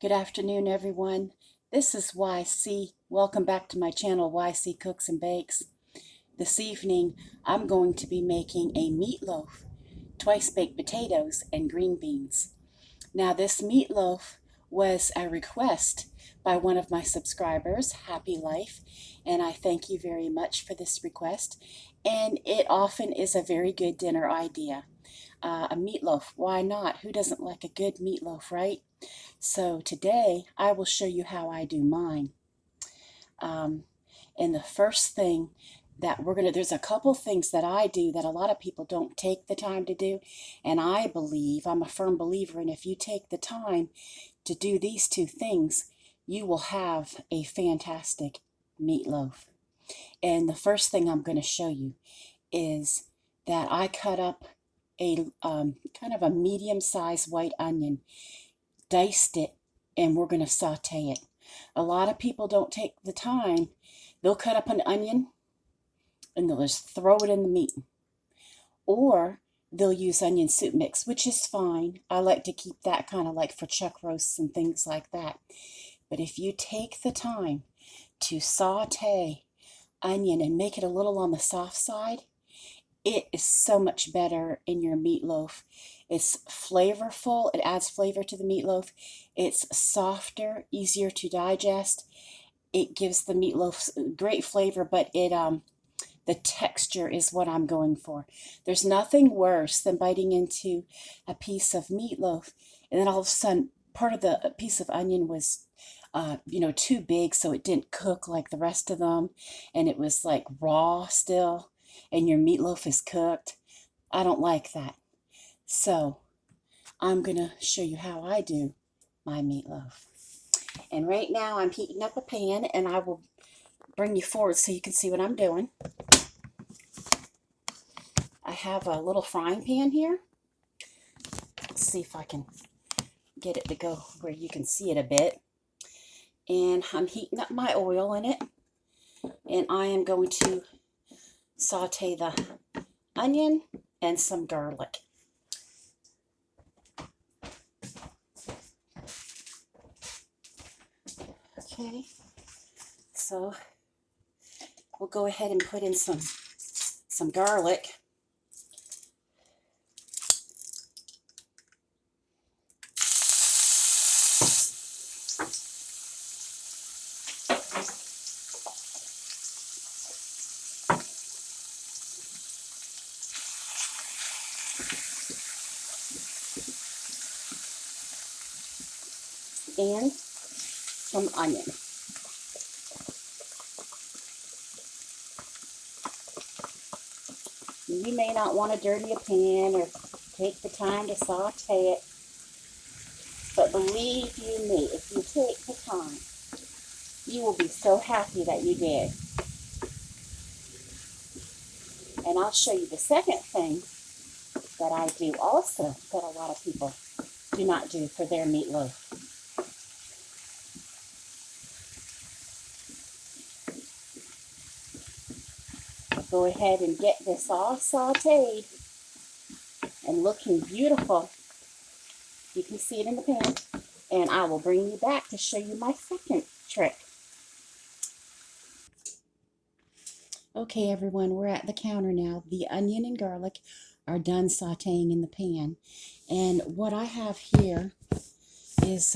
Good afternoon, everyone. This is YC. Welcome back to my channel, YC Cooks and Bakes. This evening, I'm going to be making a meatloaf, twice baked potatoes, and green beans. Now, this meatloaf was a request by one of my subscribers, Happy Life, and I thank you very much for this request. And it often is a very good dinner idea. A meatloaf, why not? Who doesn't like a good meatloaf, right? So today I will show you how I do mine. And the first thing that there's a couple things that I do that a lot of people don't take the time to do. And I'm a firm believer in if you take the time to do these two things, you will have a fantastic meatloaf. And the first thing I'm going to show you is that I cut up a kind of a medium-sized white onion, diced it, and we're going to saute it. A lot of people don't take the time. They'll cut up an onion and they'll just throw it in the meat. Or they'll use onion soup mix, which is fine. I like to keep that kind of like for chuck roasts and things like that. But if you take the time to saute onion and make it a little on the soft side, it is so much better in your meatloaf. It's flavorful. It adds flavor to the meatloaf. It's softer, easier to digest. It gives the meatloaf great flavor, but the texture is what I'm going for. There's nothing worse than biting into a piece of meatloaf, and then all of a sudden, part of the piece of onion was too big, so it didn't cook like the rest of them, and it was like raw still, and your meatloaf is cooked. I don't like that. So I'm going to show you how I do my meatloaf. And right now I'm heating up a pan, and I will bring you forward so you can see what I'm doing. I have a little frying pan here. Let's see if I can get it to go where you can see it a bit. And I'm heating up my oil in it, and I am going to saute the onion and some garlic. Okay, so we'll go ahead and put in some garlic. And some onion. You may not want to dirty a pan or take the time to saute it, but believe you me, if you take the time, you will be so happy that you did. And I'll show you the second thing that I do also that a lot of people do not do for their meatloaf. Go ahead and get this all sauteed and looking beautiful. You can see it in the pan. And I will bring you back to show you my second trick. Okay, everyone, we're at the counter now. The onion and garlic are done sauteing in the pan. And what I have here is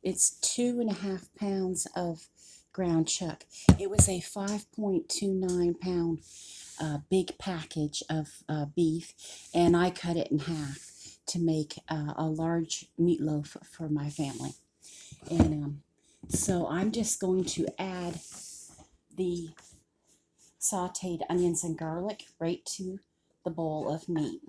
it's 2.5 pounds of ground chuck. It was a 5.29 pound big package of beef, and I cut it in half to make a large meatloaf for my family. And so I'm just going to add the sauteed onions and garlic right to the bowl of meat.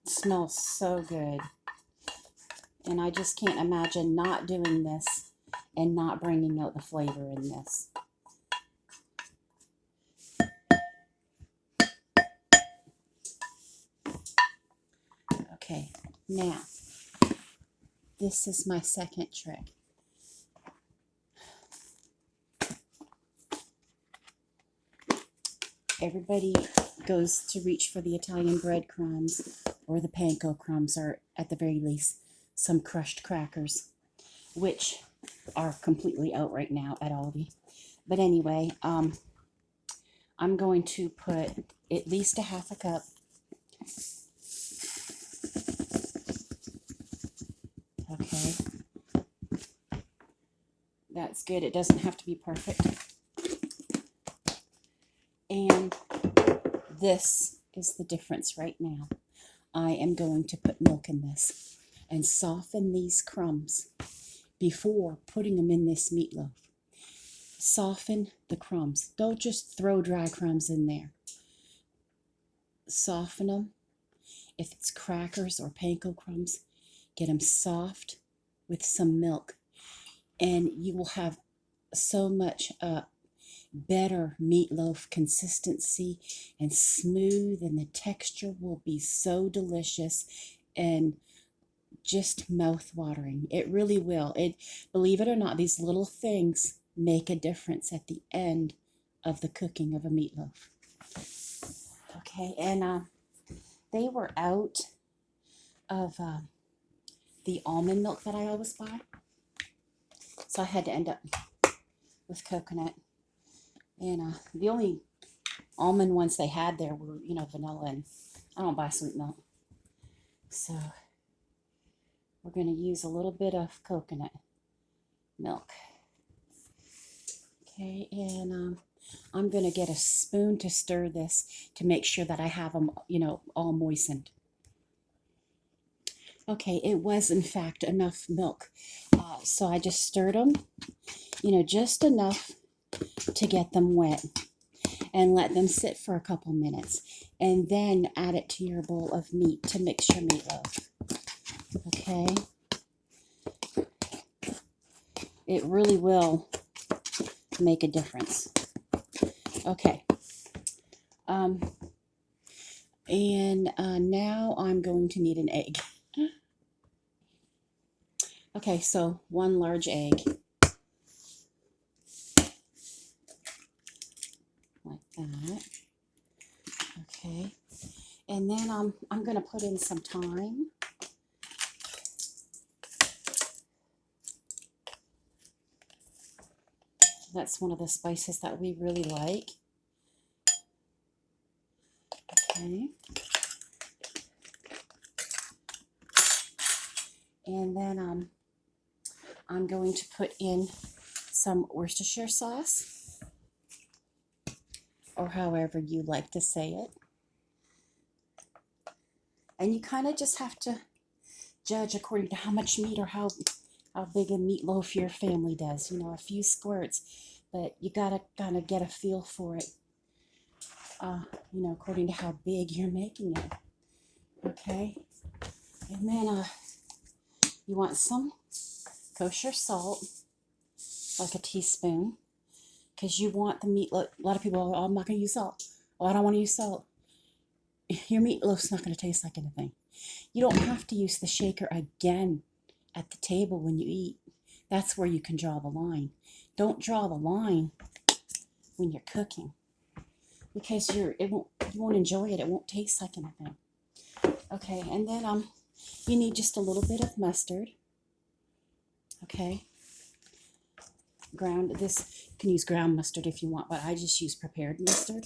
It smells so good. And I just can't imagine not doing this and not bringing out the flavor in this. Okay, now, this is my second trick. everybody goes to reach for the Italian bread crumbs or the panko crumbs, or at the very least some crushed crackers, which are completely out right now at Aldi. But anyway, I'm going to put at least a half a cup. Okay, that's good. It doesn't have to be perfect. And this is the difference right now. I am going to put milk in this and soften these crumbs before putting them in this meatloaf. Soften the crumbs. Don't just throw dry crumbs in there. Soften them. If it's crackers or panko crumbs, get them soft with some milk, and you will have so much better meatloaf consistency and smooth, and the texture will be so delicious and just mouth-watering. It really will. Believe it or not, these little things make a difference at the end of the cooking of a meatloaf. Okay, and they were out of the almond milk that I always buy, so I had to end up with coconut. And the only almond ones they had there were, vanilla, and I don't buy sweet milk. So we're going to use a little bit of coconut milk. Okay, and I'm going to get a spoon to stir this to make sure that I have them, all moistened. Okay, it was in fact enough milk. So I just stirred them, just enough to get them wet, and let them sit for a couple minutes, and then add it to your bowl of meat to mix your meatloaf. Okay, it really will make a difference. Okay, and now I'm going to need an egg. Okay, so 1 large egg, like that. Okay, and then I'm going to put in some thyme. That's one of the spices that we really like. Okay. And then I'm going to put in some Worcestershire sauce, or however you like to say it. And you kind of just have to judge according to how much meat or how big a meatloaf your family does. A few squirts, but you gotta kind of get a feel for it, according to how big you're making it. Okay, and then you want some kosher salt, like a teaspoon, because you want the meatloaf. A lot of people, oh, I'm not going to use salt. Oh, I don't want to use salt. Your meatloaf's not going to taste like anything. You don't have to use the shaker again at the table when you eat. That's where you can draw the line. Don't draw the line when you're cooking, because you won't enjoy it. It won't taste like anything. Okay, and then you need just a little bit of mustard. Okay, you can use ground mustard if you want, but I just use prepared mustard.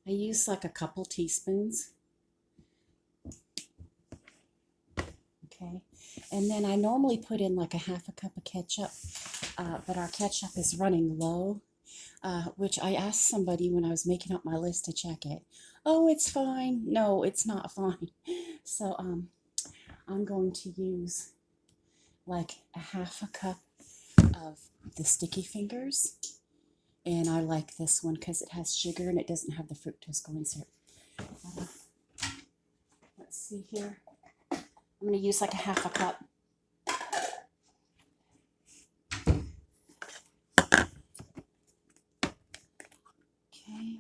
I use like a couple teaspoons. Okay, and then I normally put in like a half a cup of ketchup, but our ketchup is running low, which I asked somebody when I was making up my list to check it. Oh, it's fine. No, it's not fine. So I'm going to use like a half a cup of the Sticky Fingers, and I like this one because it has sugar and it doesn't have the fructose corn syrup. Let's see here. I'm going to use like a half a cup. Okay.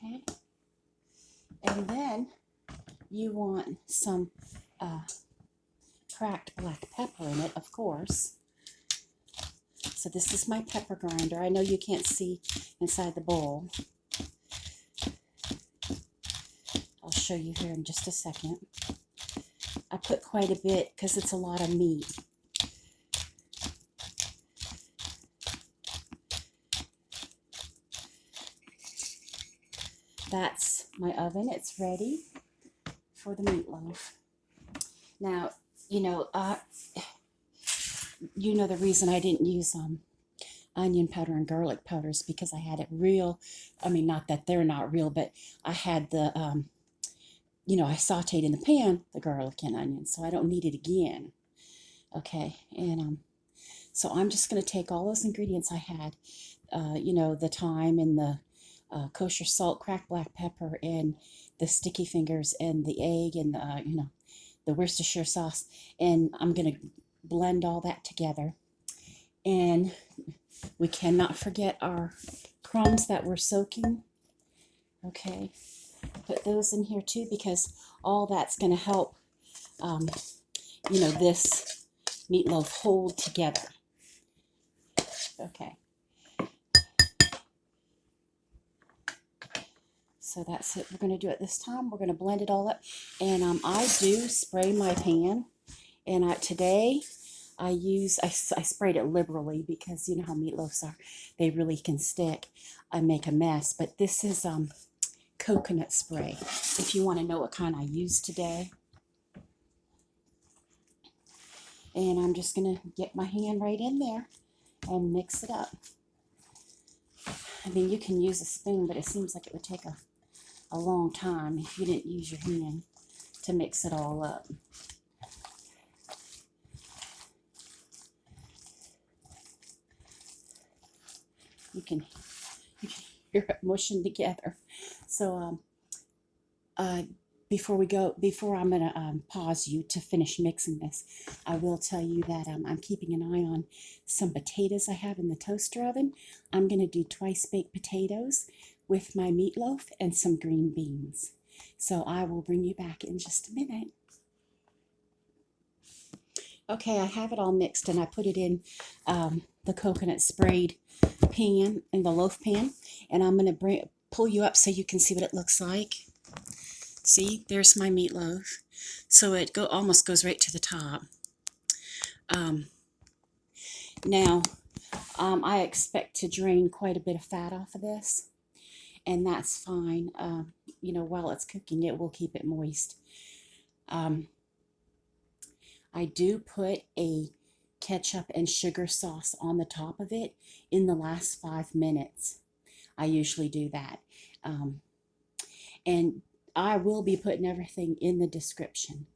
Okay. And then you want some cracked black pepper in it, of course. So this is my pepper grinder. I know you can't see inside the bowl. I'll show you here in just a second. I put quite a bit because it's a lot of meat. That's my oven. It's ready for the meatloaf. Now, you know the reason I didn't use onion powder and garlic powders because I had it real. I mean, not that they're not real, but I had the, I sautéed in the pan the garlic and onion, so I don't need it again. Okay, and so I'm just going to take all those ingredients I had, the thyme and the kosher salt, cracked black pepper, and the sticky fingers, and the egg, and the Worcestershire sauce, and I'm going to blend all that together. And we cannot forget our crumbs that we're soaking. Okay, put those in here too because all that's going to help, this meatloaf hold together. Okay. So that's it. We're going to do it this time. We're going to blend it all up. And I do spray my pan. And today I sprayed it liberally because you know how meatloafs are. They really can stick and make a mess. But this is coconut spray. If you want to know what kind I used today. And I'm just going to get my hand right in there and mix it up. I mean, you can use a spoon, but it seems like it would take a long time if you didn't use your hand to mix it all up. You can hear it mushing together. So before I'm going to pause you to finish mixing this, I will tell you that I'm keeping an eye on some potatoes I have in the toaster oven. I'm going to do twice baked potatoes with my meatloaf and some green beans. So I will bring you back in just a minute. Okay, I have it all mixed and I put it in the coconut sprayed pan, in the loaf pan, and I'm going to pull you up so you can see what it looks like. See, there's my meatloaf. So it almost goes right to the top. Now, I expect to drain quite a bit of fat off of this, and that's fine. While it's cooking, it will keep it moist. I do put a ketchup and sugar sauce on the top of it in the last 5 minutes. I usually do that. And I will be putting everything in the description.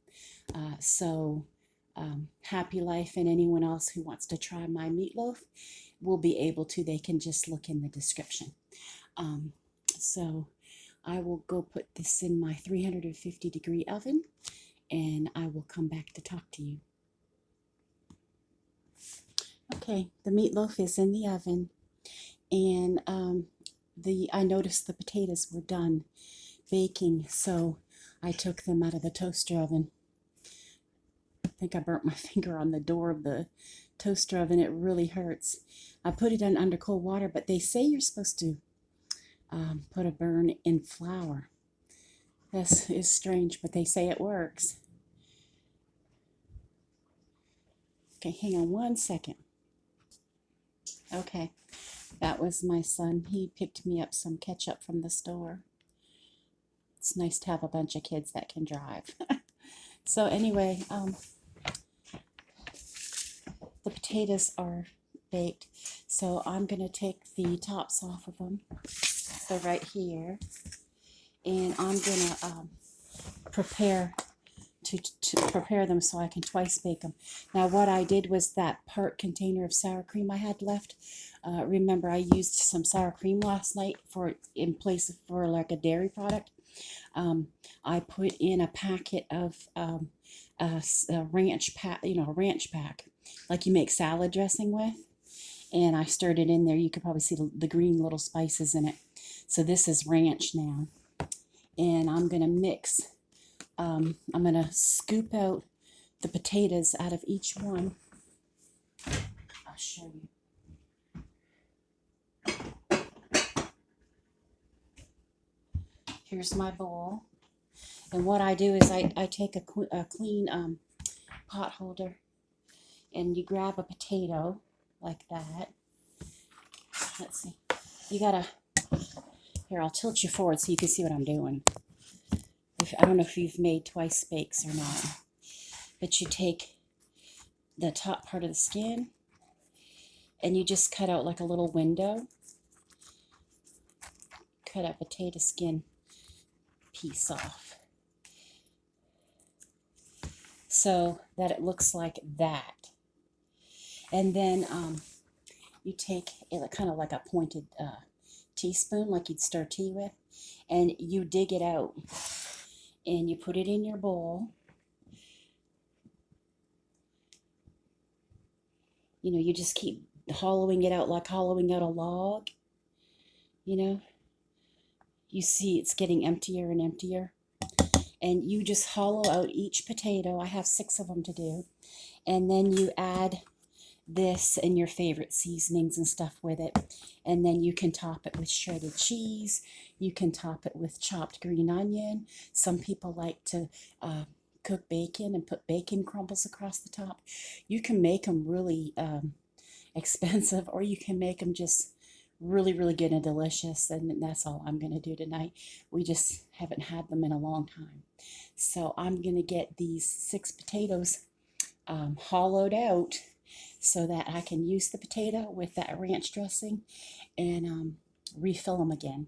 Happy Life and anyone else who wants to try my meatloaf will be able to. They can just look in the description. So I will go put this in my 350-degree oven, and I will come back to talk to you. Okay, the meatloaf is in the oven, and I noticed the potatoes were done baking, so I took them out of the toaster oven. I think I burnt my finger on the door of the toaster oven. It really hurts. I put it under cold water, but they say you're supposed to put a burn in flour. This is strange, but they say it works. Okay, hang on one second. Okay, that was my son. He picked me up some ketchup from the store. It's nice to have a bunch of kids that can drive. So anyway, the potatoes are baked. So I'm going to take the tops off of them. So right here. And I'm going to prepare them so I can twice bake them. Now what I did was that part container of sour cream I had left. Remember, I used some sour cream last night in place for like a dairy product. I put in a packet of a ranch pack, a ranch pack, like you make salad dressing with, and I stirred it in there. You could probably see the green little spices in it. So this is ranch now. And I'm going to mix, I'm going to scoop out the potatoes out of each one. I'll show you. Here's my bowl. And what I do is I take a clean pot holder, and you grab a potato like that. Let's see. You gotta, here, I'll tilt you forward so you can see what I'm doing. I don't know if you've made twice bakes or not, but you take the top part of the skin and you just cut out like a little window. Cut a potato skin piece off so that it looks like that. And then you take it kind of like a pointed teaspoon, like you'd stir tea with, and you dig it out and you put it in your bowl. You know, you just keep hollowing it out like hollowing out a log. You know, you see it's getting emptier and emptier. And you just hollow out each potato. I have 6 of them to do. And then you add this and your favorite seasonings and stuff with it. And then you can top it with shredded cheese. You can top it with chopped green onion. Some people like to cook bacon and put bacon crumbles across the top. You can make them really expensive, or you can make them just really, really good and delicious. And that's all I'm going to do tonight. We just haven't had them in a long time. So I'm going to get these 6 potatoes hollowed out so that I can use the potato with that ranch dressing and refill them again.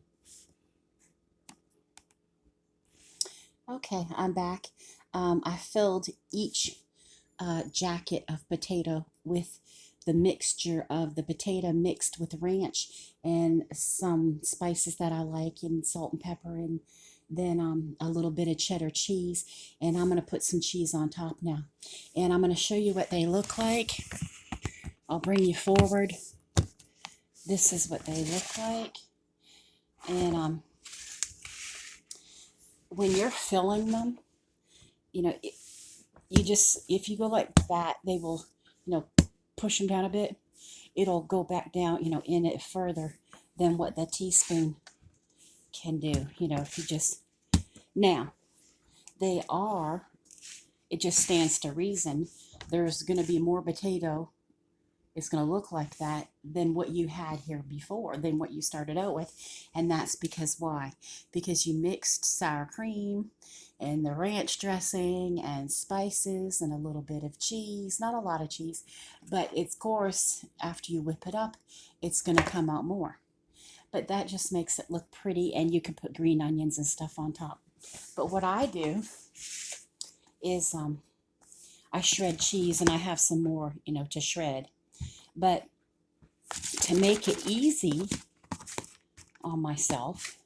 Okay, I'm back. I filled each jacket of potato with the mixture of the potato mixed with ranch and some spices that I like, and salt and pepper, and then a little bit of cheddar cheese. And I'm going to put some cheese on top now. And I'm going to show you what they look like. I'll bring you forward. This is what they look like. And when you're filling them, you know, you just, if you go like that, they will, you know, push them down a bit. It'll go back down, you know, in it further than what the teaspoon can do. You know, if you just, now, they are, it just stands to reason, there's going to be more potato, it's going to look like that, than what you had here before, than what you started out with. And that's because why? Because you mixed sour cream and the ranch dressing and spices and a little bit of cheese, not a lot of cheese, but it's, of course, after you whip it up, it's going to come out more. But that just makes it look pretty, and you can put green onions and stuff on top. But what I do is I shred cheese, and I have some more, you know, to shred. But to make it easy on myself,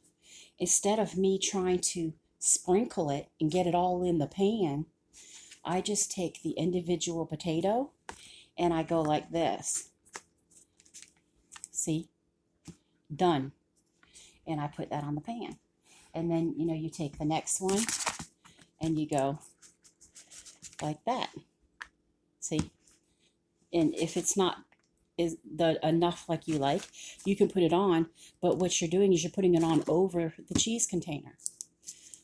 instead of me trying to sprinkle it and get it all in the pan, I just take the individual potato and I go like this. See? Done. And I put that on the pan. And then, you know, you take the next one and you go like that. See? And if it's not enough like you like, you can put it on, but what you're doing is you're putting it on over the cheese container.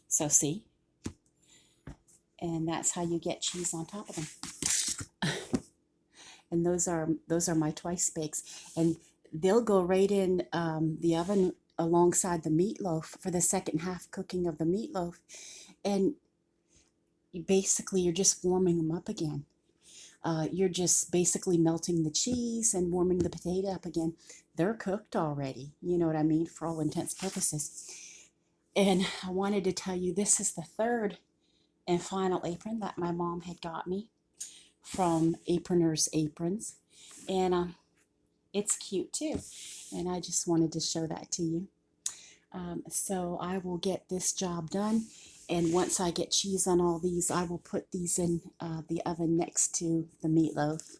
So see? And that's how you get cheese on top of them. And those are my twice bakes, and they'll go right in the oven alongside the meatloaf for the second half cooking of the meatloaf. And you're just warming them up again. You're just basically melting the cheese and warming the potato up again. They're cooked already, you know what I mean, for all intents and purposes. And I wanted to tell you, this is the third and final apron that my mom had got me from Aproners Aprons. And it's cute too. And I just wanted to show that to you. So I will get this job done. And once I get cheese on all these, I will put these in the oven next to the meatloaf.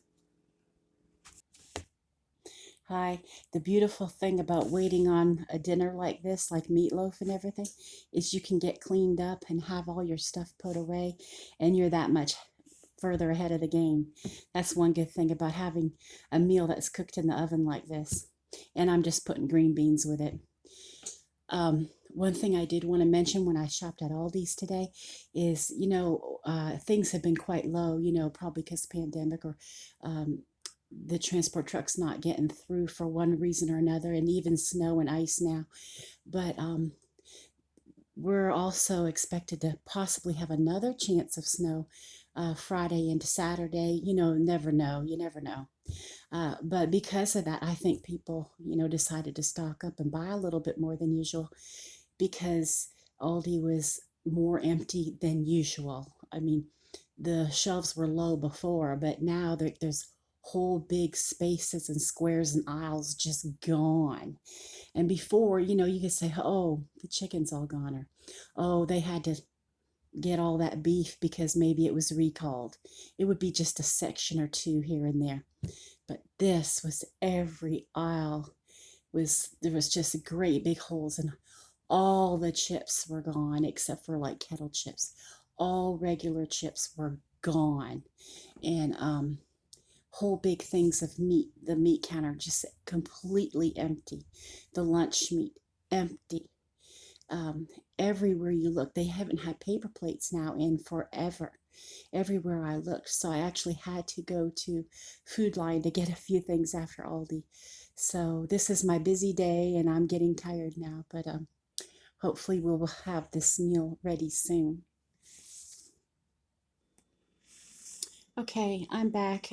Hi. The beautiful thing about waiting on a dinner like this, like meatloaf and everything, is you can get cleaned up and have all your stuff put away, and you're that much further ahead of the game. That's one good thing about having a meal that's cooked in the oven like this. And I'm just putting green beans with it. One thing I did want to mention when I shopped at Aldi's today is, things have been quite low, probably because pandemic or um, the transport trucks not getting through for one reason or another, and even snow and ice now. But we're also expected to possibly have another chance of snow Friday into Saturday. Never know. You never know. But because of that, I think people, decided to stock up and buy a little bit more than usual because Aldi was more empty than usual. I mean, the shelves were low before, but now there's whole big spaces and squares and aisles just gone. And before, you could say, oh, the chicken's all gone, or oh, they had to get all that beef because maybe it was recalled. It would be just a section or two here and there. But this was every aisle there was just great big holes, and all the chips were gone except for like kettle chips. All regular chips were gone. And whole big things of meat, the meat counter just completely empty. The lunch meat empty. um, Everywhere you look, they haven't had paper plates now in forever. Everywhere I looked, so I actually had to go to Food Line to get a few things after Aldi. So this is my busy day, and I'm getting tired now. But hopefully we'll have this meal ready soon. Okay, I'm back.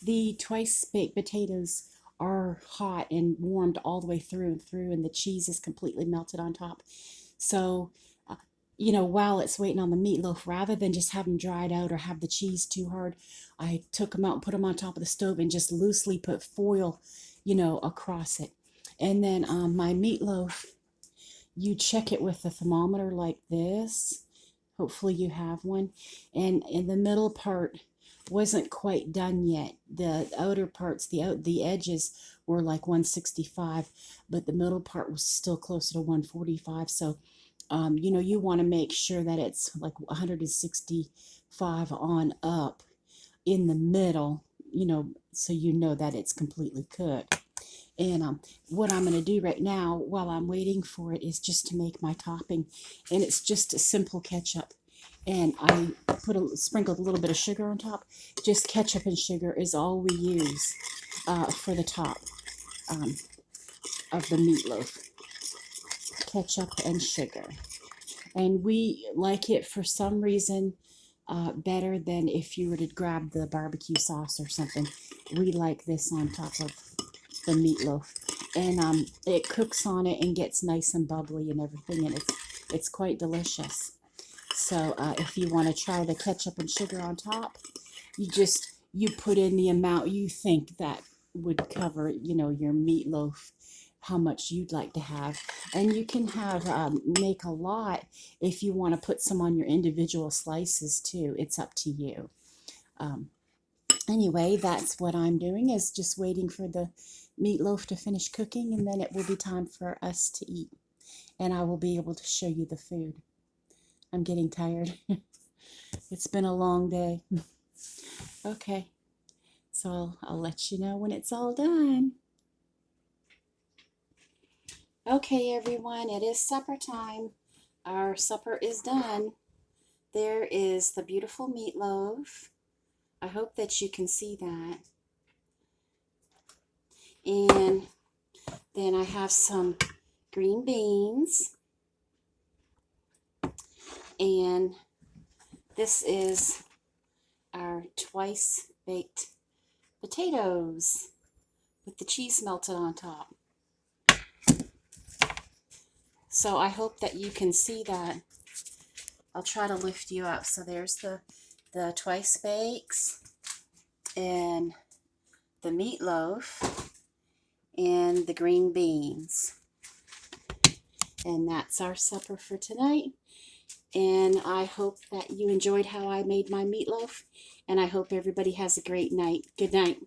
The twice baked potatoes are hot and warmed all the way through and through, and the cheese is completely melted on top. So, while it's waiting on the meatloaf, rather than just have them dried out or have the cheese too hard, I took them out and put them on top of the stove and just loosely put foil, across it. And then my meatloaf, you check it with the thermometer like this. Hopefully you have one. And in the middle part wasn't quite done yet. The outer parts, the edges were like 165, but the middle part was still closer to 145. So, you want to make sure that it's like 165 on up in the middle, so that it's completely cooked. And what I'm going to do right now while I'm waiting for it is just to make my topping. And it's just a simple ketchup. And I sprinkled a little bit of sugar on top. Just ketchup and sugar is all we use for the top of the meatloaf. Ketchup and sugar. And we like it for some reason better than if you were to grab the barbecue sauce or something. We like this on top of the meatloaf, and it cooks on it and gets nice and bubbly and everything, and it's quite delicious. So if you want to try the ketchup and sugar on top, you put in the amount you think that would cover, your meatloaf, how much you'd like to have. And you can have make a lot if you want to put some on your individual slices too. It's up to you. Anyway, that's what I'm doing, is just waiting for the meatloaf to finish cooking, and then it will be time for us to eat. And I will be able to show you the food. I'm getting tired. It's been a long day. Okay, so I'll let you know when it's all done. Okay, everyone, it is supper time. Our supper is done. There is the beautiful meatloaf. I hope that you can see that. And then I have some green beans. And this is our twice baked potatoes with the cheese melted on top. So I hope that you can see that. I'll try to lift you up. So there's the twice bakes and the meatloaf and the green beans. And that's our supper for tonight. And I hope that you enjoyed how I made my meatloaf. And I hope everybody has a great night. Good night.